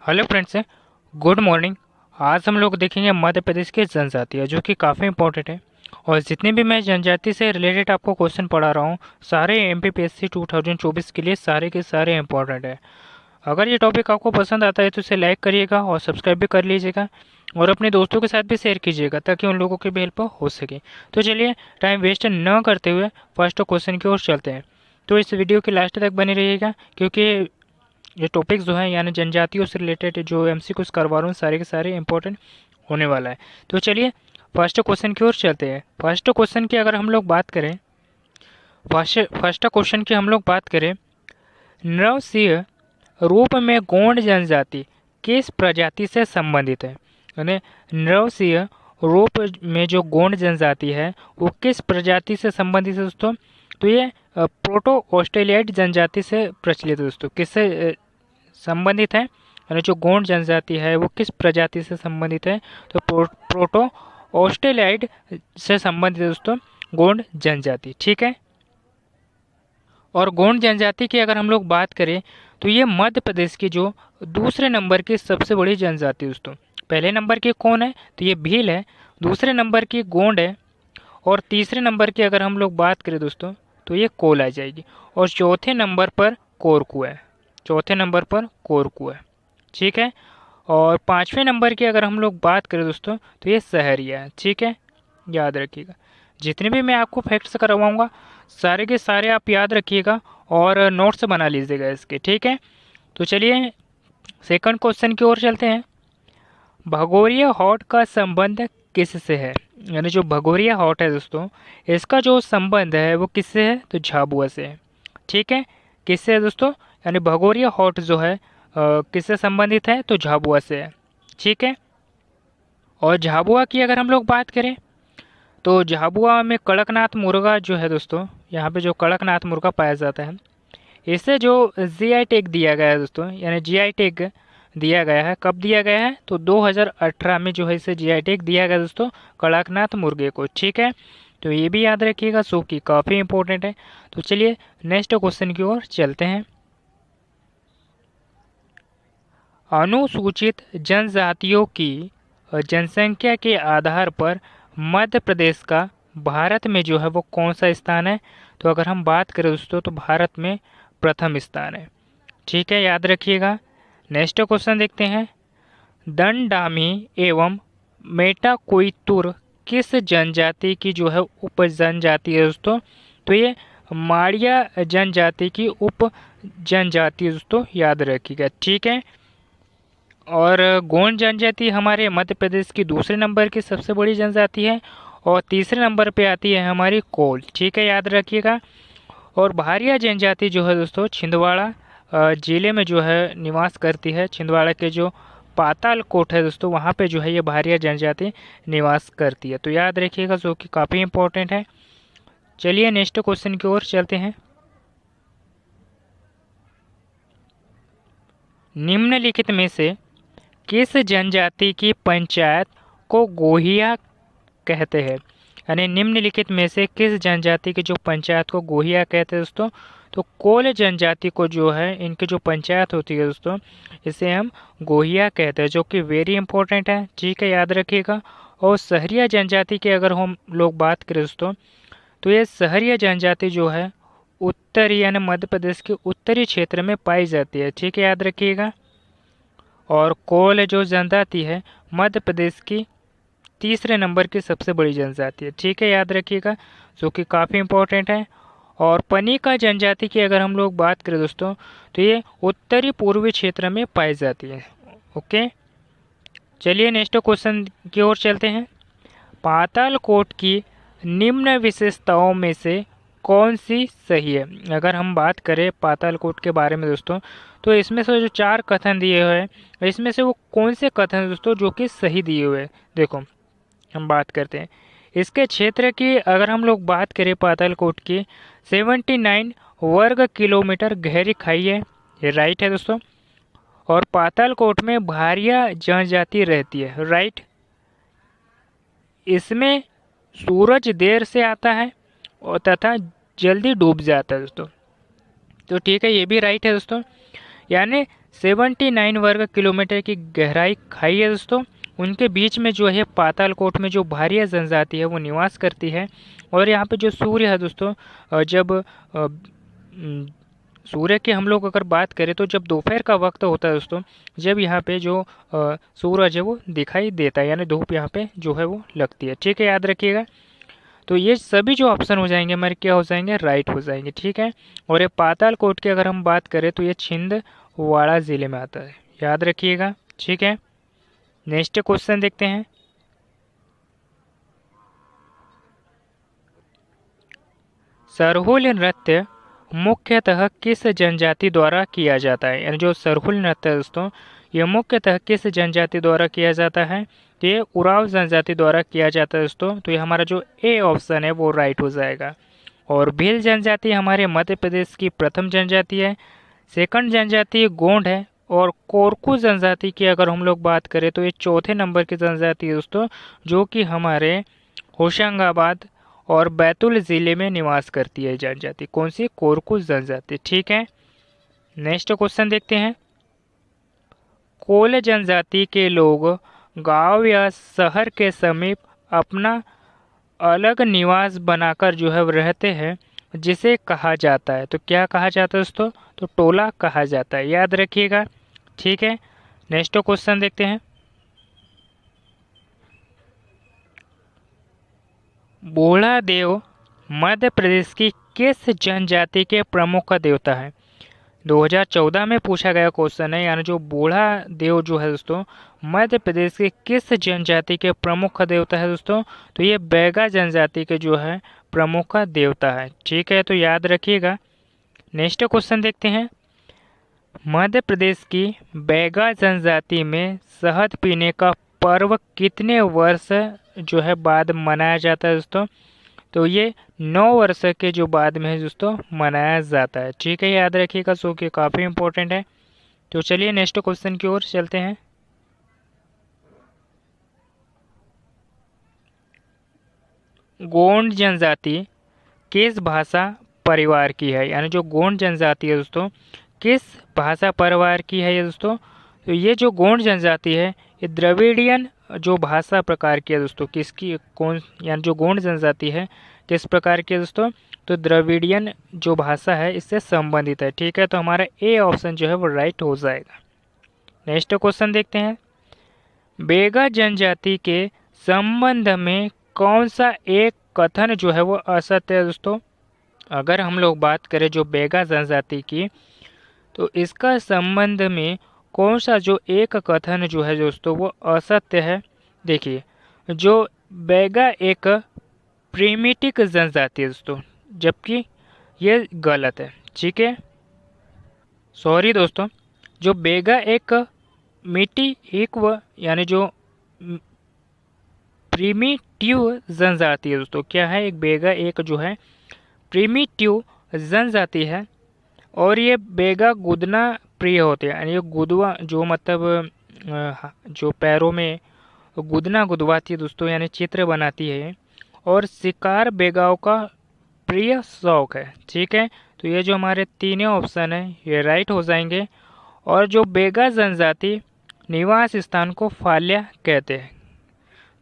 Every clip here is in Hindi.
Hello friends, good morning. आज हम लोग देखेंगे मध्य प्रदेश की जनजातियाँ, जो कि काफ़ी इंपॉर्टेंट है। और जितने भी मैं जनजाति से रिलेटेड आपको क्वेश्चन पढ़ा रहा हूँ, सारे एमपीपीएससी 2024 के लिए सारे के सारे इंपॉर्टेंट है। अगर ये टॉपिक आपको पसंद आता है तो इसे लाइक करिएगा और सब्सक्राइब भी कर लीजिएगा और अपने दोस्तों के साथ भी शेयर कीजिएगा ताकि उन लोगों की भी हेल्प हो सके। तो चलिए, टाइम वेस्ट न करते हुए फर्स्ट क्वेश्चन की ओर चलते हैं। तो इस वीडियो के लास्ट तक बने रहिएगा, क्योंकि ये टॉपिक जो है यानी जनजातियों से रिलेटेड जो एमसीक्यूज करवा रहा हूँ सारे के सारे इंपॉर्टेंट होने वाला है। तो चलिए फर्स्ट क्वेश्चन की ओर चलते हैं। फर्स्ट क्वेश्चन की अगर हम लोग बात करें, फर्स्ट क्वेश्चन की हम लोग बात करें, नरसिंह रूप में गोंड जनजाति किस प्रजाति से संबंधित है? यानी नरसिंह रूप में जो गोंड जनजाति है वो किस प्रजाति से संबंधित है दोस्तों? तो ये प्रोटो ऑस्ट्रेलियाइड जनजाति से प्रचलित है दोस्तों। किससे संबंधित है, यानी जो गोंड जनजाति है वो किस प्रजाति से संबंधित है? तो प्रोटो ऑस्ट्रेलियाइड से संबंधित है दोस्तों गोंड जनजाति। ठीक है। और गोंड जनजाति की अगर हम लोग बात करें तो ये मध्य प्रदेश की जो दूसरे नंबर की सबसे बड़ी जनजाति है दोस्तों। पहले नंबर की कौन है? तो ये भील है। दूसरे नंबर की गोंड है। और तीसरे नंबर की अगर हम लोग बात करें दोस्तों तो ये कोल आ जाएगी। और चौथे नंबर पर कोरकू है। चौथे नंबर पर कोरकू है। ठीक है। और पाँचवें नंबर की अगर हम लोग बात करें दोस्तों तो ये सहरिया है। ठीक है, याद रखिएगा। जितने भी मैं आपको फैक्ट्स करवाऊंगा सारे के सारे आप याद रखिएगा और नोट्स बना लीजिएगा इसके। ठीक है। तो चलिए सेकंड क्वेश्चन की ओर चलते हैं। भगोरिया हॉट का संबंध किससे है? यानी जो भगोरिया हॉट है दोस्तों, इसका जो संबंध है वो किससे है? तो झाबुआ से है। ठीक है। किससे है दोस्तों? यानी भगोरिया हॉट जो है किससे संबंधित है? तो झाबुआ से है। ठीक है। और झाबुआ की अगर हम लोग बात करें तो झाबुआ में कड़कनाथ मुर्गा जो है दोस्तों, यहाँ पे जो कड़कनाथ मुर्गा पाया जाता है इसे जो जीआई टैग दिया गया है दोस्तों, यानी जीआई टैग दिया गया है। कब दिया गया है? तो 2018 में जो है इसे जीआई टैग दिया गया दोस्तों कड़कनाथ मुर्गे को। ठीक है। तो ये भी याद रखिएगा, सो कि काफ़ी इंपॉर्टेंट है। तो चलिए नेक्स्ट क्वेश्चन की ओर चलते हैं। अनुसूचित जनजातियों की जनसंख्या के आधार पर मध्य प्रदेश का भारत में जो है वो कौन सा स्थान है? तो अगर हम बात करें दोस्तों तो भारत में प्रथम स्थान है। ठीक है, याद रखिएगा। नेक्स्ट क्वेश्चन देखते हैं। दंडामी एवं मेटाकोइतुर किस जनजाति की जो है उप जनजाति है दोस्तों? तो ये माड़िया जनजाति की उप जनजाति है दोस्तों, याद रखिएगा। ठीक है। और गोंड जनजाति हमारे मध्य प्रदेश की दूसरे नंबर की सबसे बड़ी जनजाति है और तीसरे नंबर पे आती है हमारी कोल। ठीक है, याद रखिएगा। और भारिया जनजाति जो है दोस्तों छिंदवाड़ा जिले में जो है निवास करती है। छिंदवाड़ा के जो पाताल कोट है दोस्तों वहाँ पे जो है ये भारिया जनजाति निवास करती है। तो याद रखिएगा, जो कि काफ़ी इंपॉर्टेंट है। चलिए नेक्स्ट क्वेश्चन की ओर चलते हैं। निम्नलिखित में से किस जनजाति की पंचायत को गोहिया कहते हैं? यानी निम्नलिखित में से किस जनजाति की जो पंचायत को गोहिया कहते हैं दोस्तों? तो कोल जनजाति को जो है इनकी जो पंचायत होती है दोस्तों इसे हम गोहिया कहते हैं, जो कि वेरी इंपॉर्टेंट है। ठीक है, याद रखिएगा। और सहरिया जनजाति की अगर हम लोग बात करें दोस्तों तो ये सहरिया जनजाति जो है उत्तरी यानी मध्य प्रदेश के उत्तरी क्षेत्र में पाई जाती है। ठीक है, याद रखिएगा। और कोल जो जनजाति है मध्य प्रदेश की तीसरे नंबर की सबसे बड़ी जनजाति है। ठीक है, याद रखिएगा, जो कि काफ़ी इंपॉर्टेंट है। और पनिका जनजाति की अगर हम लोग बात करें दोस्तों तो ये उत्तरी पूर्वी क्षेत्र में पाई जाती है। ओके, चलिए नेक्स्ट क्वेश्चन की ओर चलते हैं। पातालकोट की निम्न विशेषताओं में से कौन सी सही है? अगर हम बात करें पातालकोट के बारे में दोस्तों तो इसमें से जो चार कथन दिए हुए हैं इसमें से वो कौन से कथन दोस्तों जो कि सही दिए हुए हैं? देखो हम बात करते हैं इसके क्षेत्र की। अगर हम लोग बात करें पातालकोट की 79 वर्ग किलोमीटर गहरी खाई है, ये राइट है दोस्तों। और पातालकोट में भारिया जनजाति रहती है, राइट। इसमें सूरज देर से आता है और तथा जल्दी डूब जाता है दोस्तों, तो ठीक है, ये भी राइट है दोस्तों। यानी 79 वर्ग किलोमीटर की गहराई खाई है दोस्तों। उनके बीच में जो है पातालकोट में जो भारिया जनजाति है वो निवास करती है। और यहाँ पे जो सूर्य है दोस्तों, जब सूर्य की हम लोग अगर बात करें तो जब दोपहर का वक्त होता है दोस्तों, जब यहाँ पे जो सूरज है वो दिखाई देता है, यानी धूप यहाँ पे जो है वो लगती है। ठीक है, याद रखिएगा। तो ये सभी जो ऑप्शन हो जाएंगे हमारे क्या हो जाएंगे, राइट हो जाएंगे। ठीक है। और ये पातालकोट की अगर हम बात करें तो ये छिंदवाड़ा जिले में आता है, याद रखिएगा। ठीक है, नेक्स्ट क्वेश्चन देखते हैं। सरहुल नृत्य मुख्यतः किस जनजाति द्वारा किया जाता है, यानी जो सरहुल नृत्य है दोस्तों ये मुख्यतः किस जनजाति द्वारा किया जाता है, तो ये उराव जनजाति द्वारा किया जाता है दोस्तों। तो ये हमारा जो ए ऑप्शन है वो राइट हो जाएगा। और भील जनजाति हमारे मध्य प्रदेश की प्रथम जनजाति है। सेकंड जनजाति गोंड है। और कोरकू जनजाति की अगर हम लोग बात करें तो ये चौथे नंबर की जनजाति है दोस्तों, जो कि हमारे होशंगाबाद और बैतूल जिले में निवास करती है जनजाति। कौन सी? कोरकू जनजाति। ठीक है, नेक्स्ट क्वेश्चन देखते हैं। कोल जनजाति के लोग गांव या शहर के समीप अपना अलग निवास बनाकर जो है रहते हैं, जिसे कहा जाता है, तो क्या कहा जाता है दोस्तों? तो टोला कहा जाता है, याद रखिएगा। ठीक है, नेक्स्ट क्वेश्चन देखते हैं। बूढ़ा देव मध्य प्रदेश की किस जनजाति के प्रमुख देवता है? 2014 में पूछा गया क्वेश्चन है, यानी जो बूढ़ा देव जो है दोस्तों मध्य प्रदेश के किस जनजाति के प्रमुख देवता है दोस्तों? तो ये बैगा जनजाति के जो है प्रमुख देवता है। ठीक है, तो याद रखिएगा। नेक्स्ट क्वेश्चन देखते हैं। मध्य प्रदेश की बैगा जनजाति में शहद पीने का पर्व कितने वर्ष जो है बाद मनाया जाता है दोस्तों? तो ये 9 वर्ष के जो बाद में है दोस्तों मनाया जाता है। ठीक है, याद रखिएगा, सो कि काफ़ी इंपॉर्टेंट है। तो चलिए नेक्स्ट क्वेश्चन की ओर चलते हैं। गोंड जनजाति किस भाषा परिवार की है, यानी जो गोंड जनजाति है दोस्तों किस भाषा परिवार की है ये दोस्तों? तो ये जो गोंड जनजाति है ये द्रविडियन जो भाषा प्रकार की है दोस्तों। किसकी? कौन? यानी जो गोंड जनजाति है किस प्रकार की है दोस्तों? तो द्रविडियन जो भाषा है इससे संबंधित है। ठीक है, तो हमारा ए ऑप्शन जो है वो राइट हो जाएगा। नेक्स्ट क्वेश्चन देखते हैं। बेगा जनजाति के संबंध में कौन सा एक कथन जो है वो असत्य है दोस्तों? अगर हम लोग बात करें जो बेगा जनजाति की, तो इसका संबंध में कौन सा जो एक कथन जो है दोस्तों वो असत्य है? देखिए, जो बेगा एक प्रीमिटिव जनजाति है दोस्तों, जबकि ये गलत है। ठीक है, सॉरी दोस्तों, जो बेगा एक मिटिव यानी जो प्रीमिटिव जनजाति है दोस्तों, क्या है? एक बेगा एक जो है प्रीमिटिव जनजाति है। और ये बेगा गुदना प्रिय होते हैं, यानी ये गुदवा जो मतलब जो पैरों में गुदना गुदवाती है दोस्तों, यानी चित्र बनाती है। और शिकार बेगाओं का प्रिय शौक है। ठीक है, तो ये जो हमारे तीनों ऑप्शन है ये राइट हो जाएंगे। और जो बेगा जनजाति निवास स्थान को फाल्या कहते हैं,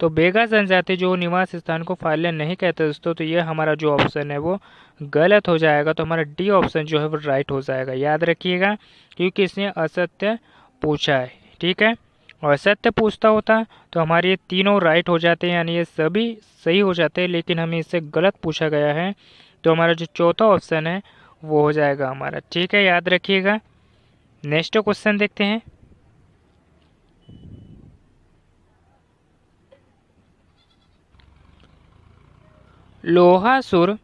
तो बेगा जनजाति जो निवास स्थान को फाल्या नहीं कहते दोस्तों, तो ये हमारा जो ऑप्शन है वो गलत हो जाएगा। तो हमारा डी ऑप्शन जो है वो राइट हो जाएगा, याद रखिएगा, क्योंकि इसने असत्य पूछा है। ठीक है, और सत्य पूछता होता तो हमारे ये तीनों राइट हो जाते हैं, यानी ये सभी सही हो जाते हैं, लेकिन हमें इससे गलत पूछा गया है, तो हमारा जो चौथा ऑप्शन है वो हो जाएगा हमारा। ठीक है, याद रखिएगा। नेक्स्ट क्वेश्चन देखते हैं। लोहासुर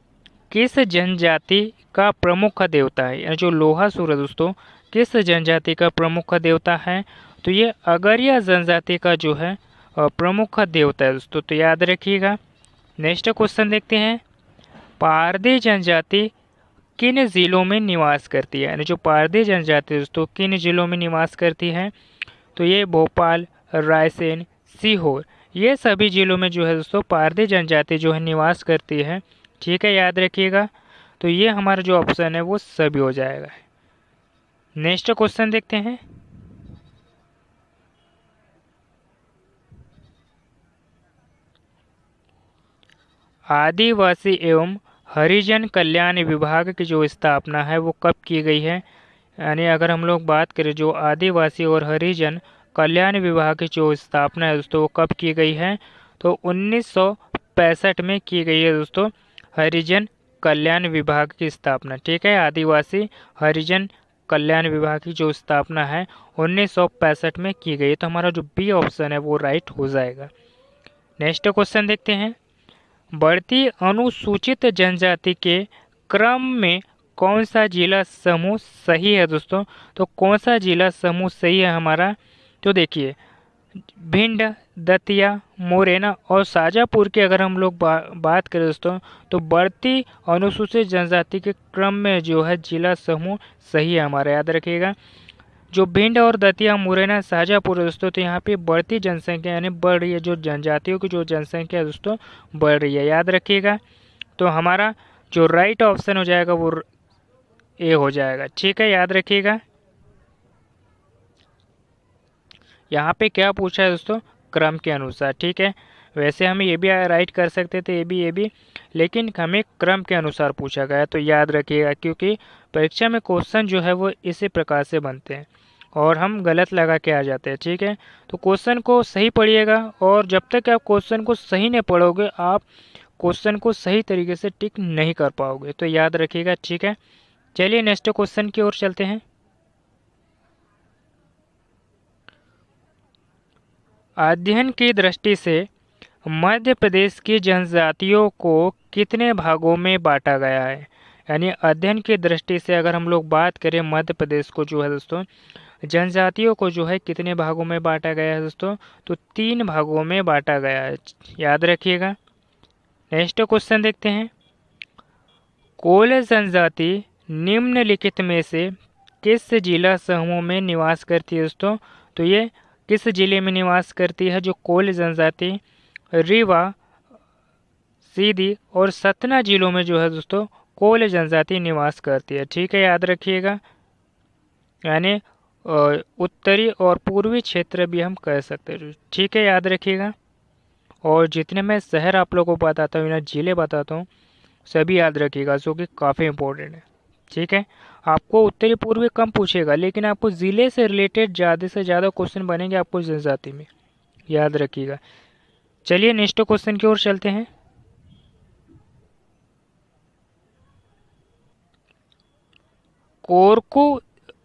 किस जनजाति का प्रमुख देवता है, यानी जो लोहासुर है दोस्तों किस जनजाति का प्रमुख देवता है? तो ये अगरिया जनजाति का जो है प्रमुख देवता है दोस्तों, तो याद रखिएगा। नेक्स्ट क्वेश्चन देखते हैं। पारधी जनजाति किन जिलों में निवास करती है, यानी जो पारधी जनजाति दोस्तों किन जिलों में निवास करती है? तो ये भोपाल, रायसेन, सीहोर, ये सभी जिलों में जो है दोस्तों पारधी जनजाति जो है निवास करती है। ठीक है, याद रखिएगा। तो ये हमारा जो ऑप्शन है वो सभी हो जाएगा। नेक्स्ट क्वेश्चन देखते हैं। आदिवासी एवं हरिजन कल्याण विभाग की जो स्थापना है वो कब की गई है? यानी अगर हम लोग बात करें जो आदिवासी और हरिजन कल्याण विभाग की जो स्थापना है दोस्तों वो कब की गई है? तो 1965 में की गई है दोस्तों हरिजन कल्याण विभाग की स्थापना। ठीक है, आदिवासी हरिजन कल्याण विभाग की जो स्थापना है 1965 में की गई है। तो हमारा जो बी ऑप्शन है वो राइट हो जाएगा। नेक्स्ट क्वेश्चन देखते हैं। बढ़ती अनुसूचित जनजाति के क्रम में कौन सा जिला समूह सही है दोस्तों? तो कौन सा जिला समूह सही है हमारा? तो देखिए, भिंड, दतिया, मुरैना और शाजापुर की अगर हम लोग बात करें दोस्तों, तो बढ़ती अनुसूचित जनजाति के क्रम में जो है जिला समूह सही है हमारा, याद रखिएगा। जो भिंड और दतिया, मुरैना, शाजापुर है दोस्तों, तो यहाँ पे बढ़ती जनसंख्या यानी बढ़ रही है, जो जनजातियों की जो जनसंख्या है दोस्तों बढ़ रही है, याद रखिएगा। तो हमारा जो राइट ऑप्शन हो जाएगा वो ए हो जाएगा। ठीक है, याद रखिएगा। यहाँ पे क्या पूछा है दोस्तों? क्रम के अनुसार। ठीक है, वैसे हम ये भी राइट कर सकते थे, ये भी, लेकिन हमें क्रम के अनुसार पूछा गया। तो याद रखिएगा, क्योंकि परीक्षा में क्वेश्चन जो है वो इसी प्रकार से बनते हैं और हम गलत लगा के आ जाते हैं। ठीक है, तो क्वेश्चन को सही पढ़िएगा, और जब तक आप क्वेश्चन को सही नहीं पढ़ोगे आप क्वेश्चन को सही तरीके से टिक नहीं कर पाओगे। तो याद रखिएगा। ठीक है, चलिए नेक्स्ट क्वेश्चन की ओर चलते हैं। अध्ययन की दृष्टि से मध्य प्रदेश की जनजातियों को कितने भागों में बांटा गया है? यानी अध्ययन की दृष्टि से अगर हम लोग बात करें मध्य प्रदेश को जो है दोस्तों जनजातियों को जो है कितने भागों में बांटा गया है दोस्तों? तो 3 भागों में बांटा गया है, याद रखिएगा। नेक्स्ट क्वेश्चन देखते हैं। कोल जनजाति निम्नलिखित में से किस जिला समूह में निवास करती है दोस्तों? तो ये किस जिले में निवास करती है? जो कोल जनजाति रीवा, सीधी और सतना जिलों में जो है दोस्तों कोल जनजाति निवास करती है। ठीक है, याद रखिएगा। यानी उत्तरी और पूर्वी क्षेत्र भी हम कह सकते हैं। ठीक है, याद रखिएगा। और जितने मैं शहर आप लोगों को बताता हूँ या जिले बताता हूँ सभी याद रखिएगा, जो कि काफ़ी इंपॉर्टेंट है। ठीक है, आपको उत्तरी पूर्वी कम पूछेगा, लेकिन आपको ज़िले से रिलेटेड ज़्यादा से ज़्यादा क्वेश्चन बनेंगे आपको जनजाति में, याद रखिएगा। चलिए नेक्स्ट क्वेश्चन की ओर चलते हैं। कोरकू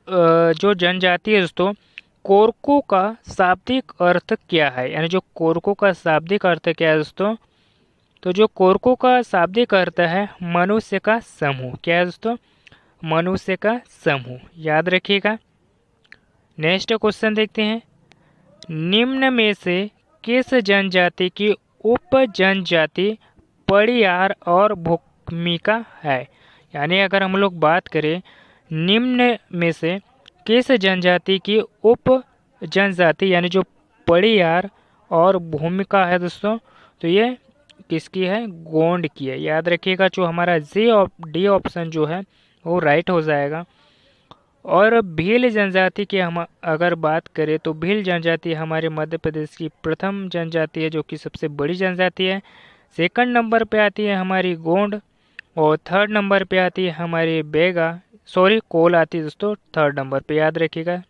जो जनजाति है दोस्तों, कोरकू का शाब्दिक अर्थ क्या है? यानी जो कोरकू का शाब्दिक अर्थ क्या है दोस्तों? तो जो कोरकू का शाब्दिक अर्थ है मनुष्य का समूह। क्या है दोस्तों? मनुष्य का समूह, याद रखिएगा। नेक्स्ट क्वेश्चन देखते हैं। निम्न में से किस जनजाति की उप जनजाति पड़ियार और भूमिका है? यानी अगर हम लोग बात करें निम्न में से किस जनजाति की उप जनजाति यानी जो पड़ियार और भूमिका है दोस्तों, तो ये किसकी है? गोंड की है, याद रखिएगा। जो हमारा डी ऑप्शन जो है वो राइट हो जाएगा। और भील जनजाति की हम अगर बात करें तो भील जनजाति हमारे मध्य प्रदेश की प्रथम जनजाति है, जो कि सबसे बड़ी जनजाति है। सेकंड नंबर पे आती है हमारी गोंड, और थर्ड नंबर पे आती है हमारी कोल आती है दोस्तों थर्ड नंबर पे, याद रखिएगा।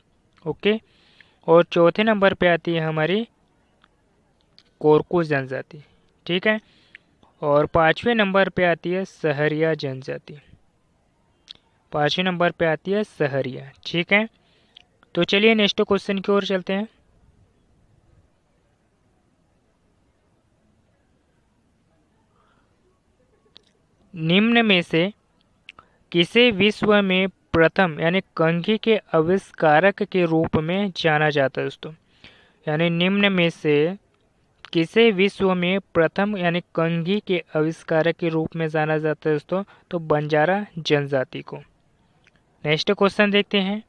ओके, और चौथे नंबर पे आती है हमारी कोरकू जनजाति। ठीक है, और 5वें नंबर पे आती है सहरिया जनजाति। 5वें नंबर पे आती है सहरिया। ठीक है, तो चलिए नेक्स्ट क्वेश्चन की ओर चलते हैं। निम्न में से किसे विश्व में प्रथम यानी कंघी के आविष्कारक के रूप में जाना जाता है दोस्तों? यानी निम्न में से किसे विश्व में प्रथम यानी कंघी के आविष्कारक के रूप में जाना जाता है दोस्तों? तो बंजारा जनजाति को। नेक्स्ट क्वेश्चन देखते हैं।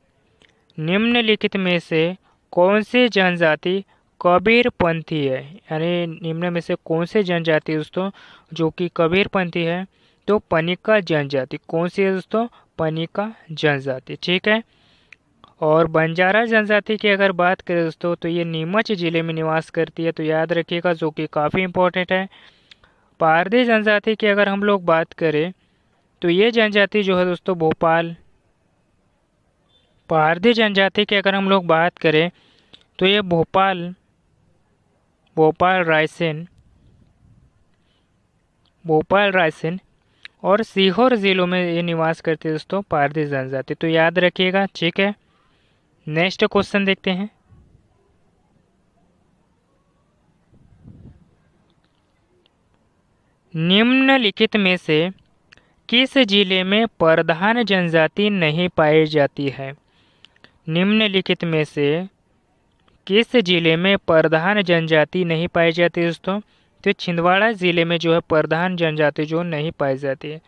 निम्नलिखित में से कौन सी जनजाति कबीरपंथी है? यानी निम्न में से कौन सी जनजाति दोस्तों जो कि कबीरपंथी है? तो पनिका जनजाति। कौन सी है दोस्तों? पनिका जनजाति। ठीक है, और बंजारा जनजाति की अगर बात करें दोस्तों तो ये नीमच जिले में निवास करती है, तो याद रखिएगा, जो कि काफ़ी इंपॉर्टेंट है। पारधी जनजाति की अगर हम लोग बात करें तो ये जनजाति जो है दोस्तों भोपाल, पारधी जनजाति की अगर हम लोग बात करें तो ये भोपाल, रायसेन, और सीहोर जिलों में ये निवास करती है दोस्तों पारधी जनजाति, तो याद रखिएगा। ठीक है, नेक्स्ट क्वेश्चन देखते हैं। निम्नलिखित में से किस जिले में प्रधान जनजाति नहीं पाई जाती है? निम्नलिखित में से किस जिले में प्रधान जनजाति नहीं पाई जाती है दोस्तों? तो छिंदवाड़ा जिले में जो है प्रधान जनजाति जो नहीं पाई जाती है,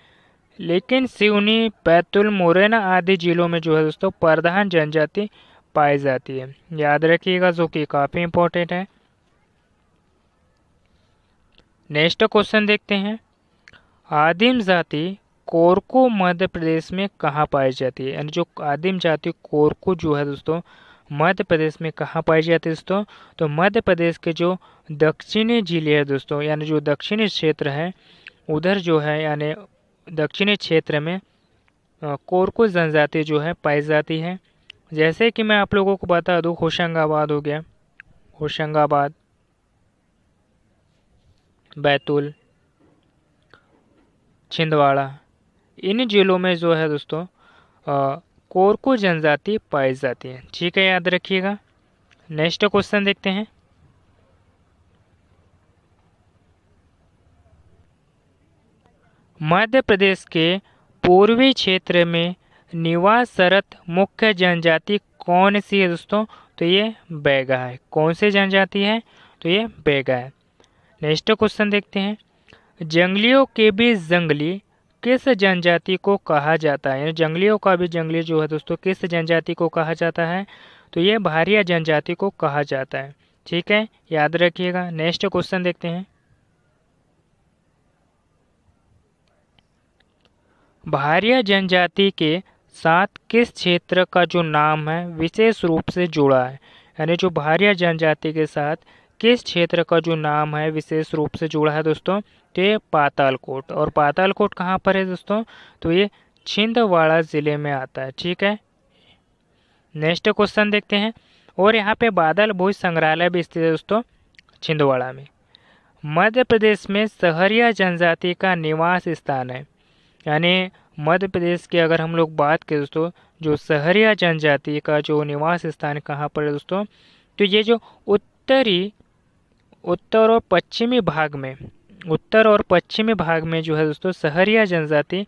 लेकिन सिवनी, बैतूल, मुरैना आदि जिलों में जो है दोस्तों प्रधान जनजाति पाई जाती है। याद रखिएगा, जो कि काफ़ी इंपॉर्टेंट है। नेक्स्ट क्वेश्चन देखते हैं। आदिम जाति कोरकू मध्य प्रदेश में कहाँ पाई जाती है? यानी जो आदिम जाति कोरकू जो है दोस्तों मध्य प्रदेश में कहाँ पाई जाती है दोस्तों? तो मध्य प्रदेश के जो दक्षिणी जिले है दोस्तों, यानी जो दक्षिणी क्षेत्र है उधर जो है, यानी दक्षिणी क्षेत्र में कोरकू जनजाति जो है पाई जाती है। जैसे कि मैं आप लोगों को बता दूं, होशंगाबाद हो गया, होशंगाबाद, बैतूल, छिंदवाड़ा, इन जिलों में जो है दोस्तों कोरकू जनजाति पाई जाती है। ठीक है, याद रखिएगा। नेक्स्ट क्वेश्चन देखते हैं। मध्य प्रदेश के पूर्वी क्षेत्र में निवासरत मुख्य जनजाति कौन सी है दोस्तों? तो ये बैगा है। कौन सी जनजाति है? तो ये बैगा है। नेक्स्ट क्वेश्चन देखते हैं। जंगलियों के भी जंगली किस जनजाति को कहा जाता है? जंगलियों का भी जंगली जो है दोस्तों किस जनजाति को कहा जाता है? तो ये भारिया जनजाति को कहा जाता है। ठीक है, याद रखिएगा। नेक्स्ट क्वेश्चन देखते हैं। भारिया जनजाति के साथ किस क्षेत्र का जो नाम है विशेष रूप से जुड़ा है? यानी जो भारिया जनजाति के साथ किस क्षेत्र का जो नाम है विशेष रूप से जुड़ा है दोस्तों? तो ये पातालकोट। और पातालकोट कहाँ पर है दोस्तों? तो ये छिंदवाड़ा जिले में आता है। ठीक है, नेक्स्ट क्वेश्चन देखते हैं। और यहाँ पे बादल भोज संग्रहालय भी स्थित है दोस्तों छिंदवाड़ा में। मध्य प्रदेश में सहरिया जनजाति का निवास स्थान है, यानी मध्य प्रदेश की अगर हम लोग बात करें दोस्तों, जो सहरिया जनजाति का जो निवास स्थान कहाँ पर है दोस्तों? तो ये जो उत्तर और पश्चिमी भाग में, उत्तर और पश्चिमी भाग में जो है दोस्तों सहरिया जनजाति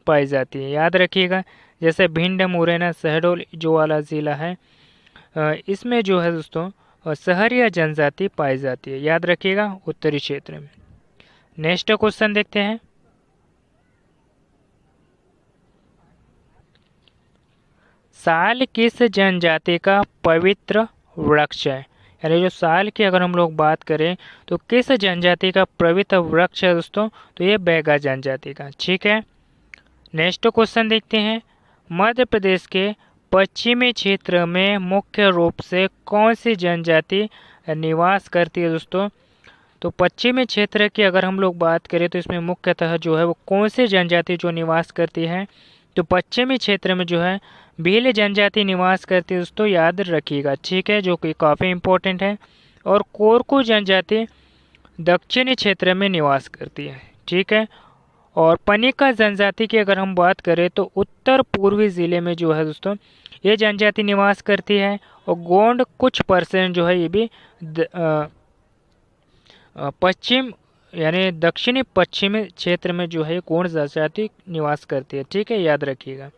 पाई जाती है। याद रखिएगा, जैसे भिंड, मुरैना, शहडोल जो वाला ज़िला है इसमें जो है दोस्तों सहरिया जनजाति पाई जाती है। याद रखिएगा, उत्तरी क्षेत्र में। नेक्स्ट क्वेश्चन देखते हैं। साल किस जनजाति का पवित्र वृक्ष है? यानी जो साल की अगर हम लोग बात करें तो किस जनजाति का पवित्र वृक्ष है दोस्तों? तो ये बैगा जनजाति का। ठीक है, नेक्स्ट क्वेश्चन देखते हैं। मध्य प्रदेश के पश्चिमी क्षेत्र में मुख्य रूप से कौन सी जनजाति निवास करती है दोस्तों? तो पश्चिमी क्षेत्र की अगर हम लोग बात करें तो इसमें मुख्यतः जो है वो कौन सी जनजाति जो निवास करती है? तो पश्चिमी क्षेत्र में जो है भील जनजाति निवास करती है दोस्तों, याद रखिएगा। ठीक है, जो कि काफ़ी इम्पोर्टेंट है। और कोरकू जनजाति दक्षिणी क्षेत्र में निवास करती है। ठीक है, और पनिका जनजाति की अगर हम बात करें तो उत्तर पूर्वी ज़िले में जो है दोस्तों ये जनजाति निवास करती है। और गोंड कुछ परसेंट जो है ये भी पश्चिम यानी दक्षिणी पश्चिमी क्षेत्र में जो है गोंड जनजाति निवास करती है। ठीक है, याद रखिएगा।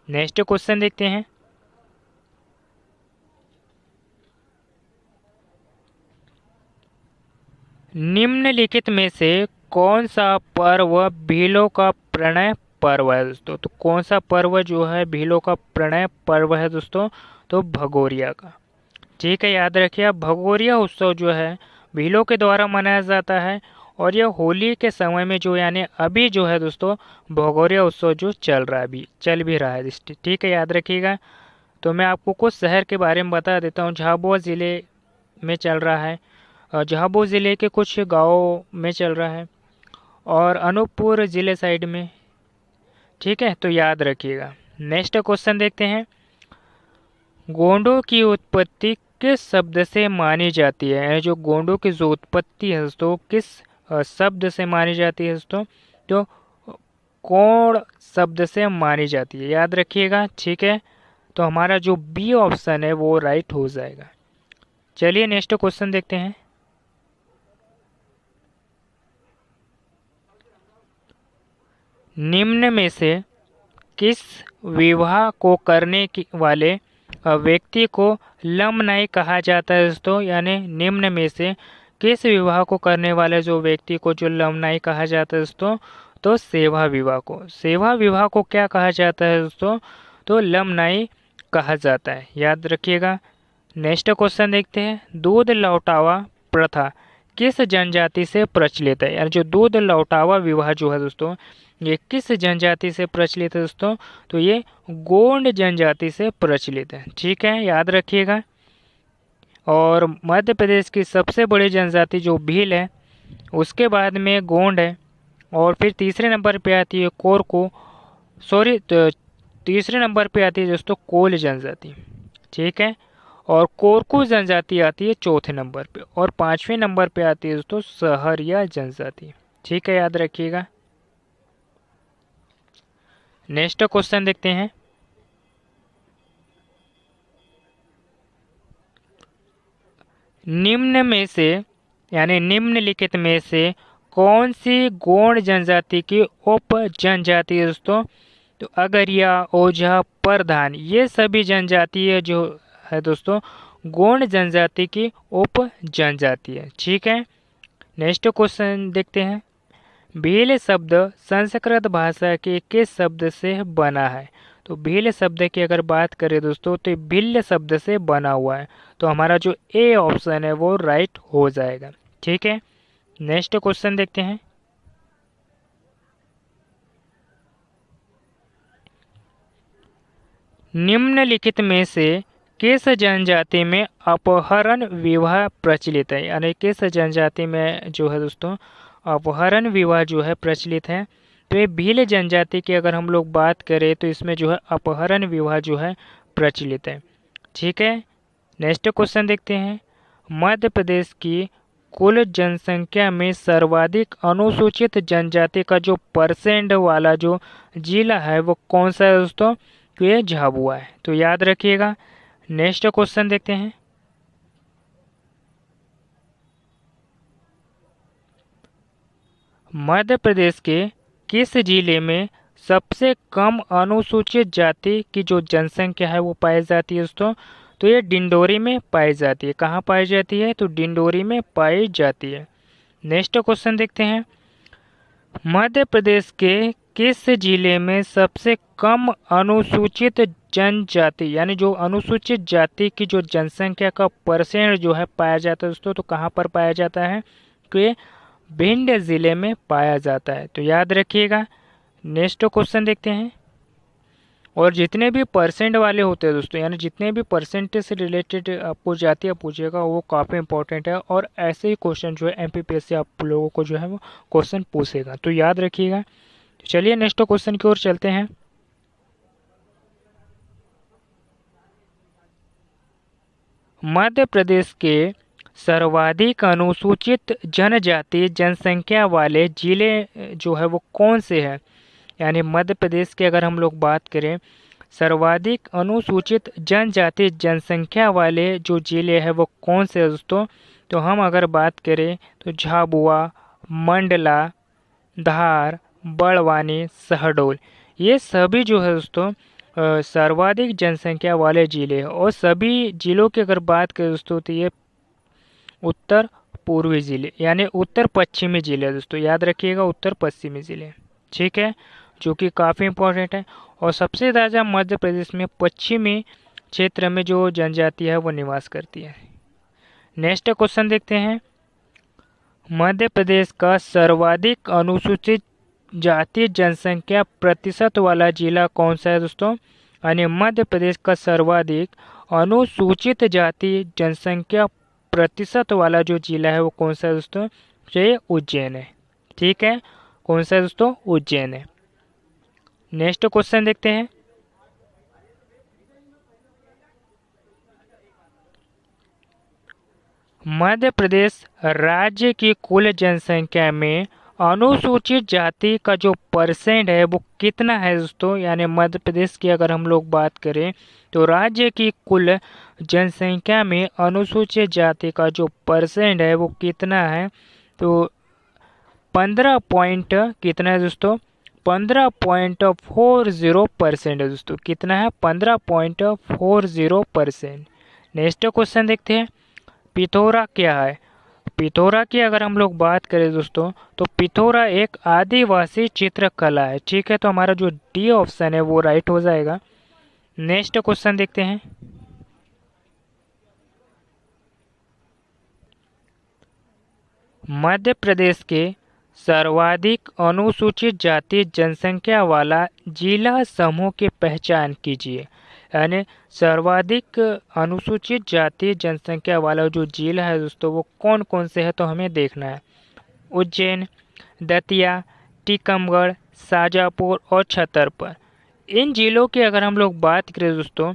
नेक्स्ट क्वेश्चन देखते हैं। निम्नलिखित में से कौन सा पर्व भीलों का प्रणय पर्व है दोस्तों? तो कौन सा पर्व जो है भीलों का प्रणय पर्व है दोस्तों? तो भगोरिया का। ठीक है, याद रखिए, भगोरिया उत्सव जो है भीलों के द्वारा मनाया जाता है। और यह होली के समय में जो यानी अभी जो है दोस्तों भगोरिया उत्सव जो चल रहा है, अभी चल भी रहा है। ठीक है, याद रखिएगा। तो मैं आपको कुछ शहर के बारे में बता देता हूँ। झाबुआ ज़िले में चल रहा है, झाबुआ ज़िले के कुछ गाँव में चल रहा है, और अनूपपुर ज़िले साइड में। ठीक है, तो याद रखिएगा। नेक्स्ट क्वेश्चन देखते हैं। गोंडों की उत्पत्ति किस शब्द से मानी जाती है? यानी जो गोंडों की जो उत्पत्ति है दोस्तों, किस शब्द से मानी जाती है दोस्तों? तो कोण शब्द से मानी जाती है, याद रखिएगा। ठीक है, तो हमारा जो बी ऑप्शन है वो राइट हो जाएगा। चलिए नेक्स्ट क्वेश्चन देखते हैं। निम्न में से किस विवाह को करने वाले व्यक्ति को लमनाई कहा जाता है दोस्तों? यानी निम्न में से किस विवाह को करने वाले जो व्यक्ति को जो लमनाई कहा जाता है दोस्तों? तो सेवा विवाह को। सेवा विवाह को क्या कहा जाता है दोस्तों? तो लमनाई कहा जाता है, याद रखिएगा। नेक्स्ट क्वेश्चन देखते हैं। दूध लौटावा प्रथा किस जनजाति से प्रचलित है? यानी जो दूध लौटावा विवाह जो है दोस्तों, ये किस जनजाति से प्रचलित है दोस्तों? तो ये गोंड जनजाति से प्रचलित है। ठीक है, याद रखिएगा। और मध्य प्रदेश की सबसे बड़ी जनजाति जो भील है, उसके बाद में गोंड है, और फिर तीसरे नंबर पे आती है कोरको, सॉरी, तो तीसरे नंबर पे आती है दोस्तों कोल जनजाति। ठीक है, और कोरकू जनजाति आती है चौथे नंबर पे, और पांचवें नंबर पे आती है दोस्तों सहरिया जनजाति। ठीक है, याद रखिएगा। नेक्स्ट क्वेश्चन देखते हैं। निम्न में से यानी निम्नलिखित में से कौन सी गोंड जनजाति की उप जनजाति है दोस्तों? तो अगरिया, ओझा, परधान, ये सभी जनजाति जो है दोस्तों गोंड जनजाति की उप जनजाति है। ठीक है, नेक्स्ट क्वेश्चन देखते हैं। भील शब्द संस्कृत भाषा के किस शब्द से बना है? तो भील शब्द की अगर बात करें दोस्तों, तो भिल्ल शब्द से बना हुआ है, तो हमारा जो ए ऑप्शन है वो राइट हो जाएगा। ठीक है, नेक्स्ट क्वेश्चन देखते हैं। निम्नलिखित में से किस जनजाति में अपहरण विवाह प्रचलित है? यानी किस जनजाति में जो है दोस्तों अपहरण विवाह जो है प्रचलित है? तो ये भील जनजाति की अगर हम लोग बात करें तो इसमें जो है अपहरण विवाह जो है प्रचलित है। ठीक है, नेक्स्ट क्वेश्चन देखते हैं। मध्य प्रदेश की कुल जनसंख्या में सर्वाधिक अनुसूचित जनजाति का जो परसेंट वाला जो जिला है वो कौन सा है दोस्तों? तो ये झाबुआ है, तो याद रखिएगा। नेक्स्ट क्वेश्चन देखते हैं। मध्य प्रदेश के किस जिले में सबसे कम अनुसूचित जाति की जो जनसंख्या है वो पाई जाती है दोस्तों? तो ये डिंडोरी में पाई जाती है। कहाँ पाई जाती है? तो डिंडोरी में पाई जाती है। नेक्स्ट क्वेश्चन देखते हैं। मध्य प्रदेश के किस जिले में सबसे कम अनुसूचित जनजाति यानी जो अनुसूचित जाति की जो जनसंख्या का परसेंट जो है पाया जाता है दोस्तों? तो कहाँ पर पाया जाता है? तो ये भिंड जिले में पाया जाता है, तो याद रखिएगा। नेक्स्ट क्वेश्चन देखते हैं। और जितने भी परसेंट वाले होते हैं दोस्तों, यानी जितने भी परसेंटेज से रिलेटेड आपको जातियाँ पूछेगा वो काफ़ी इंपॉर्टेंट है, और ऐसे ही क्वेश्चन जो है एमपीपीएससी से आप लोगों को जो है वो क्वेश्चन पूछेगा, तो याद रखिएगा। तो चलिए नेक्स्ट क्वेश्चन की ओर चलते हैं। मध्य प्रदेश के सर्वाधिक अनुसूचित जनजाति जनसंख्या वाले जिले जो है वो कौन से हैं? यानी मध्य प्रदेश की अगर हम लोग बात करें सर्वाधिक अनुसूचित जनजाति जनसंख्या वाले जो जिले हैं वो कौन से हैं दोस्तों? तो हम अगर बात करें तो झाबुआ, मंडला, धार, बड़वानी, शहडोल, ये सभी जो है दोस्तों सर्वाधिक जनसंख्या वाले जिले हैं। और सभी जिलों की अगर बात करें दोस्तों तो ये उत्तर पूर्वी जिले यानी उत्तर पश्चिमी जिले दोस्तों, याद रखिएगा, उत्तर पश्चिमी जिले। ठीक है, जो कि काफ़ी इंपॉर्टेंट है। और सबसे ज़्यादा मध्य प्रदेश में पश्चिमी क्षेत्र में जो जनजाति है वो निवास करती है। नेक्स्ट क्वेश्चन देखते हैं। मध्य प्रदेश का सर्वाधिक अनुसूचित जाति जनसंख्या प्रतिशत वाला जिला कौन सा है दोस्तों? यानी मध्य प्रदेश का सर्वाधिक अनुसूचित जाति जनसंख्या प्रतिशत वाला जो जिला है वो कौन सा है दोस्तों? ये उज्जैन है। ठीक है, कौन सा है दोस्तों? उज्जैन है। नेक्स्ट क्वेश्चन देखते हैं। मध्य प्रदेश राज्य की कुल जनसंख्या में अनुसूचित जाति का जो परसेंट है वो कितना है दोस्तों? यानी मध्य प्रदेश की अगर हम लोग बात करें तो राज्य की कुल जनसंख्या में अनुसूचित जाति का जो परसेंट है वो कितना है? तो 15 पॉइंट कितना है दोस्तों? 15.40% है दोस्तों। कितना है? 15.40%। नेक्स्ट क्वेश्चन देखते हैं। पिथौरा क्या है? पिथौरा की अगर हम लोग बात करें दोस्तों तो पिथौरा एक आदिवासी चित्रकला है। ठीक है, तो हमारा जो डी ऑप्शन है वो राइट हो जाएगा। नेक्स्ट क्वेश्चन देखते हैं। मध्य प्रदेश के सर्वाधिक अनुसूचित जाति जनसंख्या वाला जिला समूह की पहचान कीजिए। यानी सर्वाधिक अनुसूचित जाति जनसंख्या वाला जो जिला है दोस्तों वो कौन कौन से है, तो हमें देखना है। उज्जैन, दतिया, टीकमगढ़, शाजापुर और छतरपुर। इन जिलों की अगर हम लोग बात करें दोस्तों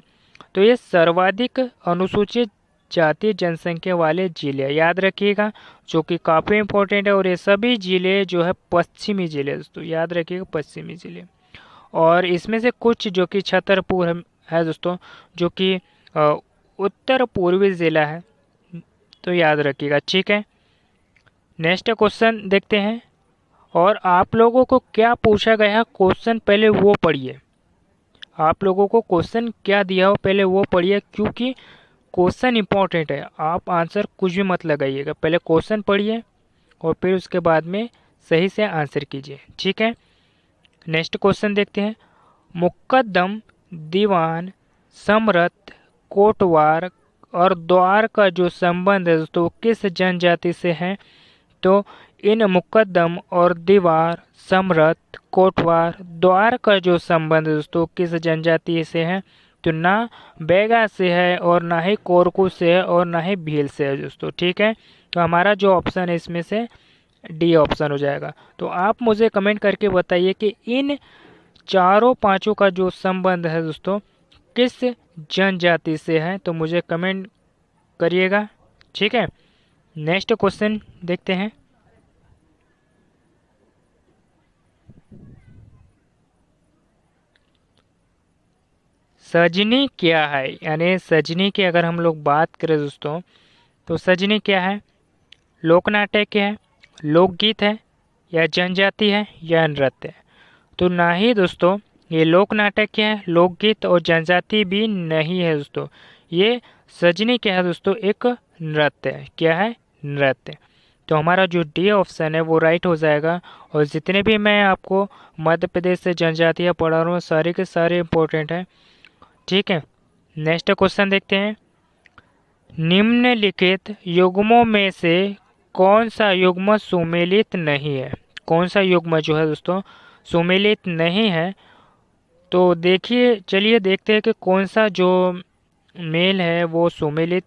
तो ये सर्वाधिक अनुसूचित जाति जनसंख्या वाले जिले याद रखिएगा, जो कि काफ़ी इंपॉर्टेंट है। और ये सभी जिले जो है पश्चिमी जिले दोस्तों, याद रखिएगा पश्चिमी जिले। और इसमें से कुछ जो कि छतरपुर है दोस्तों, जो कि उत्तर पूर्वी ज़िला है, तो याद रखिएगा। ठीक है, नेक्स्ट क्वेश्चन देखते हैं। और आप लोगों को क्या पूछा गया है क्वेश्चन, पहले वो पढ़िए। आप लोगों को क्वेश्चन क्या दिया हो पहले वो पढ़िए, क्योंकि क्वेश्चन इंपॉर्टेंट है। आप आंसर कुछ भी मत लगाइएगा, पहले क्वेश्चन पढ़िए और फिर उसके बाद में सही से आंसर कीजिए। ठीक है, नेक्स्ट क्वेश्चन देखते हैं। मुकद्दम, दीवान, समरथ, कोटवार और द्वार का जो संबंध है दोस्तों किस जनजाति से है? तो इन मुकद्दम और दीवार, समरथ, कोटवार, द्वार का जो संबंध है दोस्तों किस जनजाति से है? तो ना बैगा से है और ना ही कोरकू से है और ना ही भील से है दोस्तों। ठीक है, तो हमारा जो ऑप्शन है इसमें से डी ऑप्शन हो जाएगा। तो आप मुझे कमेंट करके बताइए कि इन चारों पांचों का जो संबंध है दोस्तों किस जनजाति से है, तो मुझे कमेंट करिएगा। ठीक है, नेक्स्ट क्वेश्चन देखते हैं। सजनी क्या है? यानी सजनी की अगर हम लोग बात करें दोस्तों तो सजनी क्या है? लोक नाट्य है, लोकगीत है, या जनजाति है, या नृत्य है? तो ना ही दोस्तों ये लोक नाटक है, लोकगीत और जनजाति भी नहीं है दोस्तों। ये सजनी क्या है दोस्तों? एक नृत्य है। क्या है? नृत्य। तो हमारा जो डी ऑप्शन है वो राइट हो जाएगा। और जितने भी मैं आपको मध्य प्रदेश से जनजातियाँ पढ़ा रहा हूँ सारे के सारे इम्पोर्टेंट हैं। ठीक है, नेक्स्ट क्वेश्चन देखते हैं। निम्नलिखित युग्मों में से कौन सा युग्म सुमेलित नहीं है? कौन सा युग्म जो है दोस्तों सुमेलित नहीं है? तो देखिए, चलिए देखते हैं कि कौन सा जो मेल है वो सुमेलित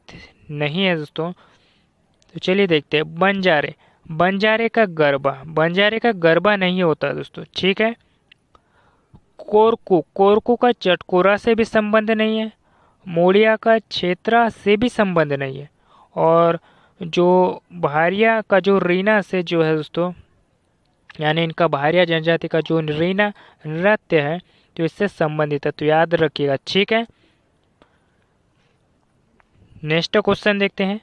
नहीं है दोस्तों। तो चलिए देखते हैं। बंजारे, बंजारे का गरबा, बंजारे का गरबा नहीं होता दोस्तों। ठीक है, कोरकू, कोरकू का चटकोरा से भी संबंध नहीं है, मोड़िया का क्षेत्रा से भी संबंध नहीं है, और जो भारिया का जो रीना से जो है दोस्तों, यानी इनका भारिया जनजाति का जो रीना नृत्य है तो इससे संबंधित है, तो याद रखिएगा। ठीक है, नेक्स्ट क्वेश्चन देखते हैं।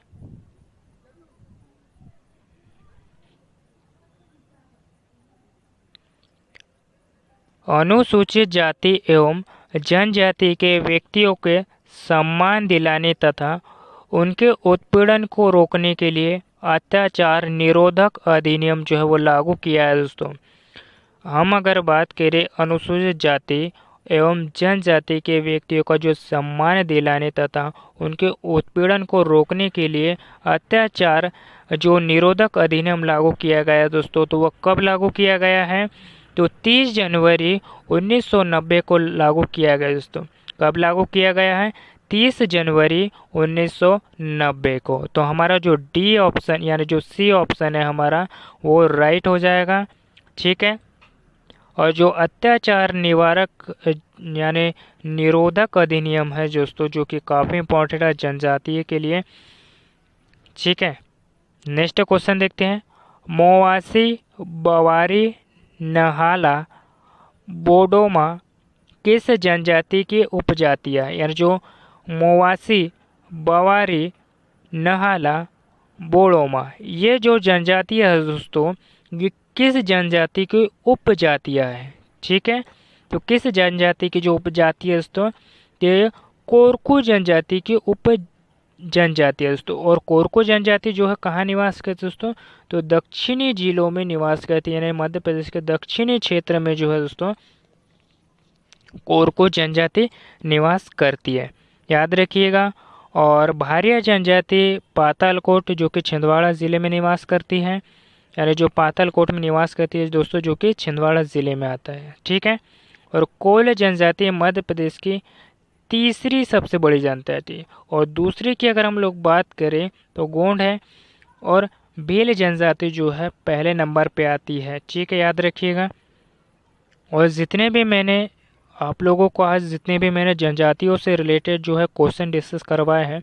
अनुसूचित जाति एवं जनजाति के व्यक्तियों के सम्मान दिलाने तथा उनके उत्पीड़न को रोकने के लिए अत्याचार निरोधक अधिनियम जो है वो लागू किया है दोस्तों। हम अगर बात करें अनुसूचित जाति एवं जनजाति के व्यक्तियों का जो सम्मान दिलाने तथा उनके उत्पीड़न को रोकने के लिए अत्याचार जो निरोधक अधिनियम लागू किया गया है दोस्तों, तो वह कब लागू किया गया है? तो 30 जनवरी 1990 को लागू किया गया दोस्तों। कब लागू किया गया है? 30 जनवरी 1990 को। तो हमारा जो डी ऑप्शन यानी जो सी ऑप्शन है हमारा वो राइट हो जाएगा। ठीक है। और जो अत्याचार निवारक यानी निरोधक अधिनियम है दोस्तों, जो कि काफ़ी इंपॉर्टेंट है जनजातीय के लिए। ठीक है। नेक्स्ट क्वेश्चन देखते हैं। मोवासी बवारी नहाला बोडोमा किस जनजाति की उपजाति है? यानी जो मोवासी बवारी नहाला बोडोमा ये जो जनजाति है दोस्तों, ये किस जनजाति की उपजातियां है? ठीक है। तो किस जनजाति की जो उपजाति है दोस्तों, ये कोरकू जनजाति की उप जनजाति है दोस्तों। और कोरकू जनजाति जो है कहाँ निवास करती है दोस्तों? तो दक्षिणी जिलों में निवास करती है, यानी मध्य प्रदेश के दक्षिणी क्षेत्र में जो है दोस्तों कोरकू जनजाति निवास करती है, याद रखिएगा। और भारिया जनजाति पातालकोट जो कि छिंदवाड़ा ज़िले में निवास करती है, यानी जो पातालकोट में निवास करती है दोस्तों, जो कि छिंदवाड़ा ज़िले में आता है। ठीक है। और कोल जनजाति मध्य प्रदेश की तीसरी सबसे बड़ी जनजाति। और दूसरी की अगर हम लोग बात करें तो गोंड है। और भील जनजाति जो है पहले नंबर पे आती है। ठीक है, याद रखिएगा। और जितने भी मैंने आप लोगों को आज जितने भी मैंने जनजातियों से रिलेटेड जो है क्वेश्चन डिस्कस करवाए हैं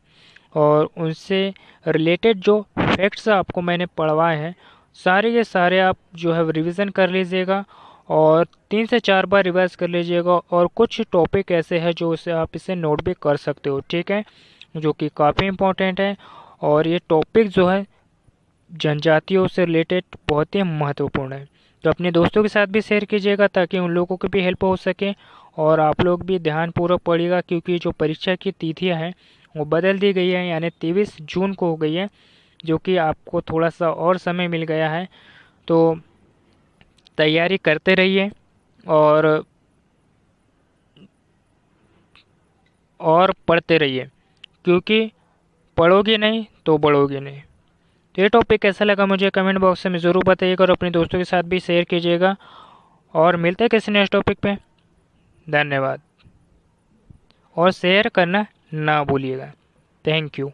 और उनसे रिलेटेड जो फैक्ट्स आपको मैंने पढ़वाए हैं, सारे के सारे आप जो है रिवीजन कर लीजिएगा और 3 से 4 बार रिवाइज कर लीजिएगा। और कुछ टॉपिक ऐसे हैं जो उसे आप इसे नोट भी कर सकते हो। ठीक है, जो कि काफ़ी इम्पोर्टेंट है। और ये टॉपिक जो है जनजातियों से रिलेटेड बहुत ही महत्वपूर्ण है। तो अपने दोस्तों के साथ भी शेयर कीजिएगा ताकि उन लोगों को भी हेल्प हो सके। और आप लोग भी ध्यानपूर्वक पढ़िएगा क्योंकि जो परीक्षा की तिथियां हैं वो बदल दी गई है, यानी 23 जून को हो गई है, जो कि आपको थोड़ा सा और समय मिल गया है। तो तैयारी करते रहिए और पढ़ते रहिए, क्योंकि पढ़ोगे नहीं तो बढ़ोगे नहीं। तो ये टॉपिक कैसा लगा मुझे कमेंट बॉक्स में ज़रूर बताइएगा और अपने दोस्तों के साथ भी शेयर कीजिएगा। और मिलते हैं किसी नेक्स्ट टॉपिक पे। धन्यवाद। और शेयर करना ना भूलिएगा। Thank you.